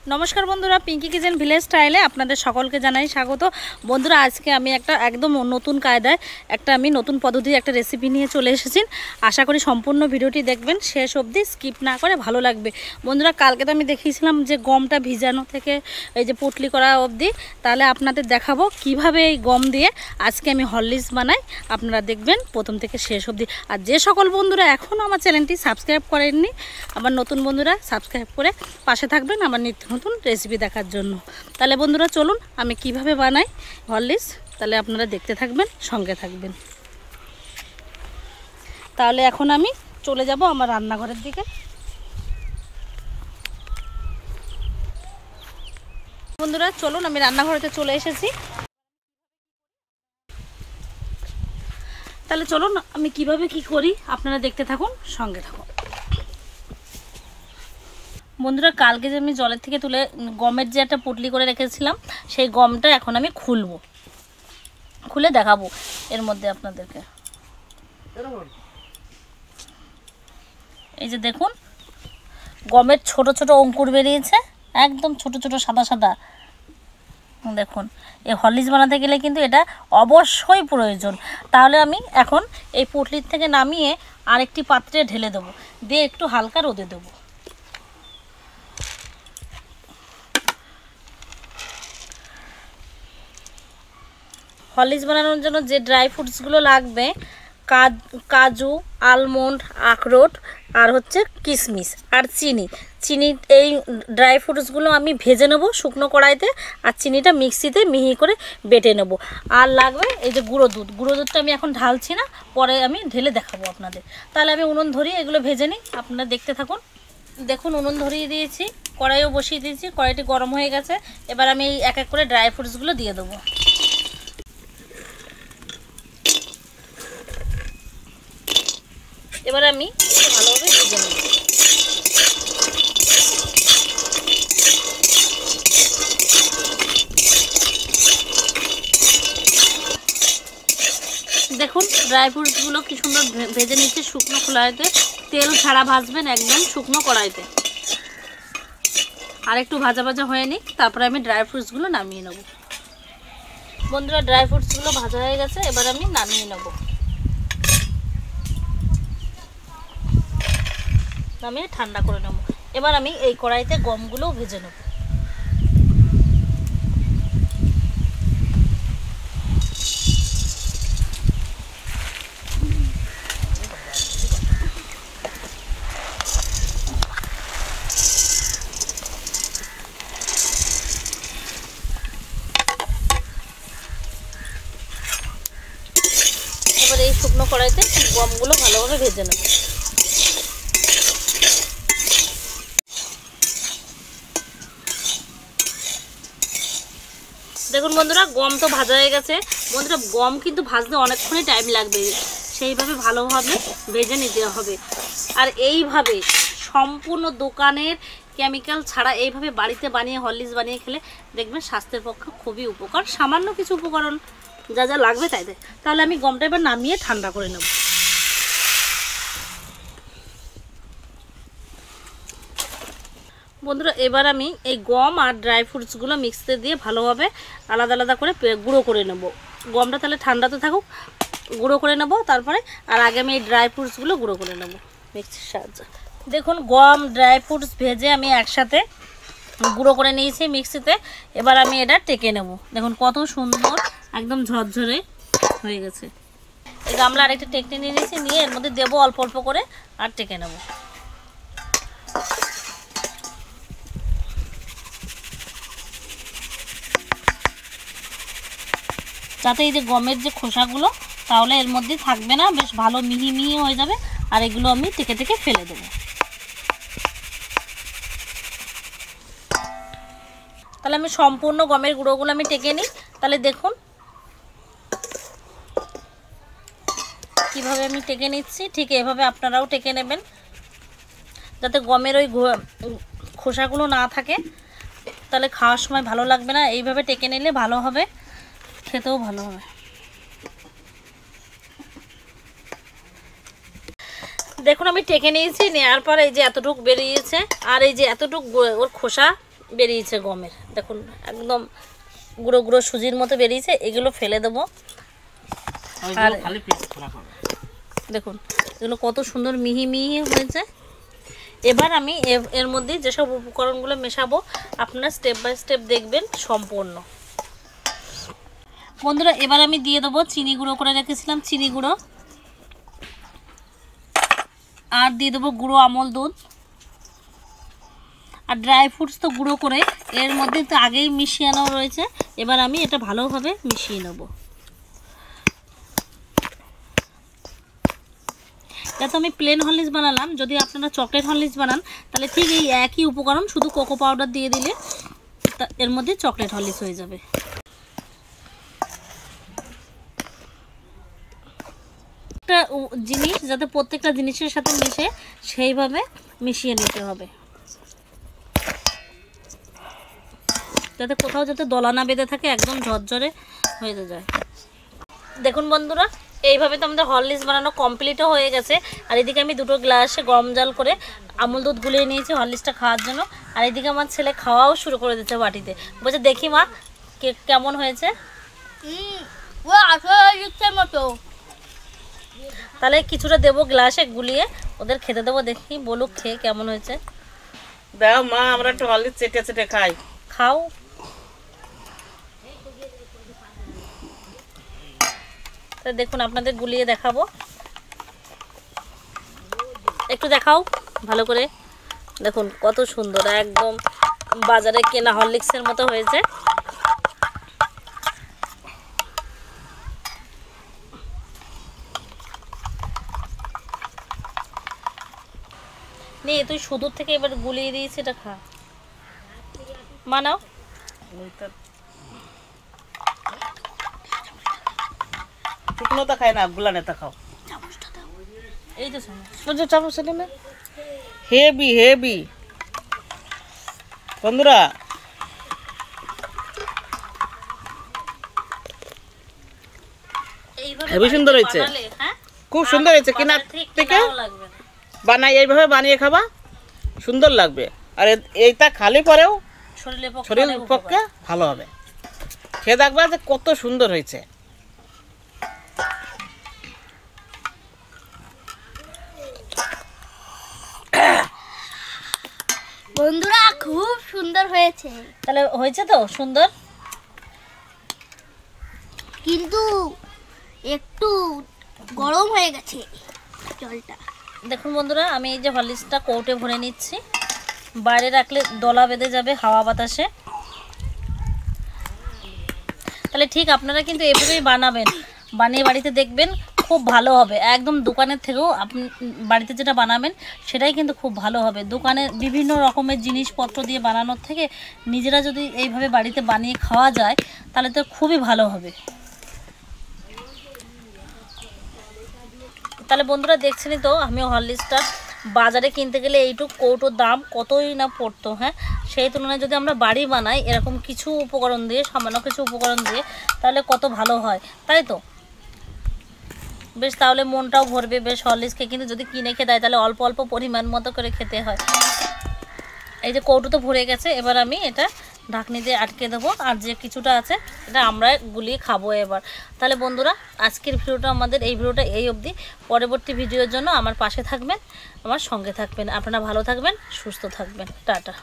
नमस्कार बंधुरा Pinky kitchen village স্টাইলে আপনাদের সকলকে জানাই স্বাগত। বন্ধুরা আজকে আমি একটা একদম নতুন কায়দায় আমি নতুন পদ্ধতির একটা রেসিপি নিয়ে চলে এসেছি। আশা করি সম্পূর্ণ ভিডিওটি দেখবেন, শেষ অবধি স্কিপ না করে ভালো লাগবে। বন্ধুরা কালকে তো আমি দেখিয়েছিলাম যে গমটা ভিজানো থেকে এই যে পুটলি করা অবধি, তাহলে আপনাদের দেখাবো কিভাবে এই গম দিয়ে আজকে আমি হরলিক্স বানাই। আপনারা দেখবেন প্রথম থেকে শেষ অবধি। আর যে সকল বন্ধুরা এখনও আমার চ্যানেলটি সাবস্ক্রাইব করেননি, আমার নতুন বন্ধুরা সাবস্ক্রাইব করে পাশে থাকবেন আমার নিত্য নতুন রেসিপি দেখার জন্য। তাহলে বন্ধুরা চলুন আমি কিভাবে বানাই হরলিক্স, তাহলে আপনারা দেখতে থাকবেন, সঙ্গে থাকবেন। তাহলে এখন আমি চলে যাব আমার রান্নাঘরের দিকে। বন্ধুরা চলুন আমি রান্নাঘরেতে চলে এসেছি। তাহলে চলুন আমি কিভাবে কি করি আপনারা দেখতে থাকুন, সঙ্গে থাকুন। বন্ধুরা কালকে যে আমি জলের থেকে তুলে গমের যে একটা পুটলি করে রেখেছিলাম, সেই গমটা এখন আমি খুলে দেখাবো এর মধ্যে আপনাদেরকে। এই যে দেখুন গমের ছোট ছোট অঙ্কুর বেরিয়েছে, একদম ছোট ছোট সাদা সাদা। দেখুন এই হরলিক্স বানাতে গেলে কিন্তু এটা অবশ্যই প্রয়োজন। তাহলে আমি এখন এই পুটলির থেকে নামিয়ে আরেকটি পাত্রে ঢেলে দেবো, দিয়ে একটু হালকা রোদে দেবো। হরলিক্স বানানোর জন্য যে ড্রাই ফ্রুটসগুলো লাগবে, কাজু, আলমন্ড, আখরোট, আর হচ্ছে কিশমিশ আর চিনি। এই ড্রাই ফ্রুটসগুলো আমি ভেজে নেবো শুকনো কড়াইতে, আর চিনিটা মিক্সিতে মিহি করে বেটে নেব। আর লাগবে এই যে গুঁড়ো দুধটা আমি এখন ঢালছি না, পরে আমি ঢেলে দেখাবো আপনাদের। তাহলে আমি উনুন ধরিয়ে এগুলো ভেজে নিই, আপনারা দেখতে থাকুন। দেখুন উনুন ধরিয়ে দিয়েছি, কড়াইও বসিয়ে দিয়েছি, কড়াইটি গরম হয়ে গেছে। এবার আমি এই এক এক করে ড্রাই ফ্রুটসগুলো দিয়ে দেবো। এবার আমি ভালোভাবে ভেজে নেব। দেখুন ড্রাই ফ্রুটসগুলো কি সুন্দর ভেজে নিচ্ছে শুকনো কড়াইতে। তেল ছাড়া ভাজবেন একদম শুকনো কড়াইতে। আর একটু ভাজা ভাজা হয়ে নিক, তারপরে আমি ড্রাই ফ্রুটসগুলো নামিয়ে নেব। বন্ধুরা ড্রাই ফ্রুটসগুলো ভাজা হয়ে গেছে, এবার আমি নামিয়ে নেব। নামিয়ে ঠান্ডা করে নেব। এবার আমি এই কড়াইতে গমগুলোও ভেজে নেব। এবার এই শুকনো কড়াইতে গমগুলো ভালোভাবে ভেজে নেব। দেখুন বন্ধুরা গম তো ভাজা হয়ে গেছে। বন্ধুরা গম কিন্তু ভাজতে অনেকক্ষণই টাইম লাগবে, সেইভাবে ভালোভাবে ভেজে নিতে হবে। আর এইভাবে সম্পূর্ণ দোকানের কেমিক্যাল ছাড়া এইভাবে বাড়িতে বানিয়ে হরলিক্স বানিয়ে খেলে দেখবেন স্বাস্থ্যের পক্ষে খুবই উপকার। সামান্য কিছু উপকরণ যা যা লাগবে তাই দেয়। তাহলে আমি গমটা এবার নামিয়ে ঠান্ডা করে নেব। বন্ধুরা এবার আমি এই গম আর ড্রাই ফ্রুটসগুলো মিক্সিতে দিয়ে ভালোভাবে আলাদা আলাদা করে গুঁড়ো করে নেব। গমটা তাহলে ঠান্ডাতে থাকুক, গুঁড়ো করে নেব তারপরে। আর আগে আমি এই ড্রাই ফ্রুটসগুলো গুঁড়ো করে নেব মিক্সির সাহায্যে। দেখুন গম ড্রাই ফ্রুটস ভেজে আমি একসাথে গুঁড়ো করে নিয়েছি মিক্সিতে। এবার আমি এটা টেকে নেব। দেখুন কত সুন্দর একদম ঝরঝরে হয়ে গেছে। এই গামলা আরেকটা টেকতে নিয়ে নিয়েছি, নিয়ে এর মধ্যে দেবো অল্প অল্প করে আর টেকে নেব। যাতে এই যে গমের যে খোসাগুলো তাহলে এর মধ্যে থাকবে না, বেশ ভালো মিহি মিহি হয়ে যাবে। আর এগুলো আমি টেকে টেকে ফেলে দেবো। তাহলে আমি সম্পূর্ণ গমের গুঁড়োগুলো আমি টেকে নিই। তাহলে দেখুন কিভাবে আমি টেকে নিচ্ছি, ঠিক এভাবে আপনারাও টেকে নেবেন, যাতে গমের ওই খোসাগুলো না থাকে, তাহলে খাওয়ার সময় ভালো লাগবে না। এইভাবে টেকে নিলে ভালো হবে, খেতেও ভালো হবে। দেখুন আমি টেকে নিয়েছি, নেওয়ার পর এই যে এতটুকু বেরিয়েছে, আর এই যে এতটুকু ওর খোসা বেরিয়েছে গমের, দেখুন একদম গুঁড়ো গুঁড়ো সুজির মতো বেরিয়েছে। এগুলো ফেলে দেবো। আর দেখুন এগুলো কত সুন্দর মিহি মিহি হয়েছে। এবার আমি এর মধ্যে যেসব উপকরণগুলো মেশাবো আপনারা স্টেপ বাই স্টেপ দেখবেন সম্পূর্ণ। বন্ধুরা এবার আমি দিয়ে দেবো চিনি গুঁড়ো করে রেখেছিলাম চিনি গুঁড়ো, আর দিয়ে দেবো গুঁড়ো আমল দুধ, আর ড্রাই ফ্রুটস তো গুঁড়ো করে এর মধ্যে তো আগেই মিশিয়ে রয়েছে। এবার আমি এটা ভালোভাবে মিশিয়ে নেব। যাতে আমি প্লেন হরলিক্স বানালাম, যদি আপনারা চকলেট হরলিক্স বানান তাহলে ঠিক এই একই উপকরণ, শুধু কোকো পাউডার দিয়ে দিলে এর মধ্যে চকলেট হরলিক্স হয়ে যাবে। একটা জিনিস যাতে প্রত্যেকটা জিনিসের সাথে মিশে সেইভাবে মিশিয়ে নিতে হবে, যাতে কোথাও যাতে দলা না বেঁধে থাকে, একদম ঝরঝরে হয়ে যায়। দেখুন বন্ধুরা এইভাবে তো আমাদের হরলিক্স বানানো কমপ্লিটও হয়ে গেছে। আর এদিকে আমি দুটো গ্লাসে গরম জল করে আমুল দুধ গুলিয়ে নিয়েছি হরলিক্সটা খাওয়ার জন্য। আর এদিকে আমার ছেলে খাওয়াও শুরু করে দিচ্ছে বাটিতে, বলছে দেখি মা কেমন হয়েছে। মতো তাহলে কিছুটা দেবো গ্লাসে গুলিয়ে, ওদের খেতে দেবো, দেখি বলুক খেয়ে কেমন হয়েছে। দাও মা, আমরা একটু হরলিক্স চেটে চেটে খাই। খাও। দেখুন আপনাদের গুলিয়ে দেখাবো, একটু দেখাও ভালো করে। দেখুন কত সুন্দর, একদম বাজারে কেনা হরলিক্সের মতো হয়েছে। নে তুই সুদূর থেকে এবার গুলিয়ে দিয়েছি, এটা খা, মানাও। শুকনোটা খাই না, গুলানেটা খাও। এই তো চামচ না, হেভি হেভি বন্ধুরা। হেভি সুন্দর হয়েছে, খুব সুন্দর হয়েছে। কেনার থেকে বানাই এইভাবে বানিয়ে খাবা, সুন্দর লাগবে। আর এইটা খালি পরেও শরীরের পক্ষে ভালো হবে। খেয়ে দেখবা যে কত সুন্দর হয়েছে। বন্ধুরা খুব সুন্দর হয়েছে। তাহলে হয়েছে তো সুন্দর, কিন্তু একটু গরম হয়ে গেছে জলটা। দেখুন বন্ধুরা আমি এই যে হরলিক্সটা কৌটে ভরে নিচ্ছি, বাইরে রাখলে দলা বেঁধে যাবে হাওয়া বাতাসে। তাহলে ঠিক আপনারা কিন্তু এভাবেই বানাবেন, বানিয়ে বাড়িতে দেখবেন খুব ভালো হবে। একদম দোকানের থেকেও আপনি বাড়িতে যেটা বানাবেন সেটাই কিন্তু খুব ভালো হবে। দোকানে বিভিন্ন রকমের জিনিসপত্র দিয়ে বানানোর থেকে নিজেরা যদি এইভাবে বাড়িতে বানিয়ে খাওয়া যায় তাহলে তো খুবই ভালো হবে। তাহলে বন্ধুরা দেখছেনই তো, আমি হরলিক্সটা বাজারে কিনতে গেলে এইটুকু কৌটোর দাম কতই না পড়তো। হ্যাঁ, সেই তুলনায় যদি আমরা বাড়ি বানাই এরকম কিছু উপকরণ দিয়ে, সামান্য কিছু উপকরণ দিয়ে, তাহলে কত ভালো হয়, তাই তো? বেশ তাহলে মনটাও ভরবে বেশ হরলিক্স খেয়ে। কিন্তু যদি কিনে খেয়ে দেয় তাহলে অল্প অল্প পরিমাণ মতো করে খেতে হয়। এই যে কৌটো তো ভরে গেছে, এবার আমি এটা ঢাকনি দিয়ে আটকে দেবো। আর যে কিছুটা আছে এটা আমরা গুলিয়ে খাবো এবার। তাহলে বন্ধুরা আজকের ভিডিওটা আমাদের এই ভিডিওটা এই অবধি। পরবর্তী ভিডিওর জন্য আমার পাশে থাকবেন, আমার সঙ্গে থাকবেন। আপনারা ভালো থাকবেন, সুস্থ থাকবেন। টাটা।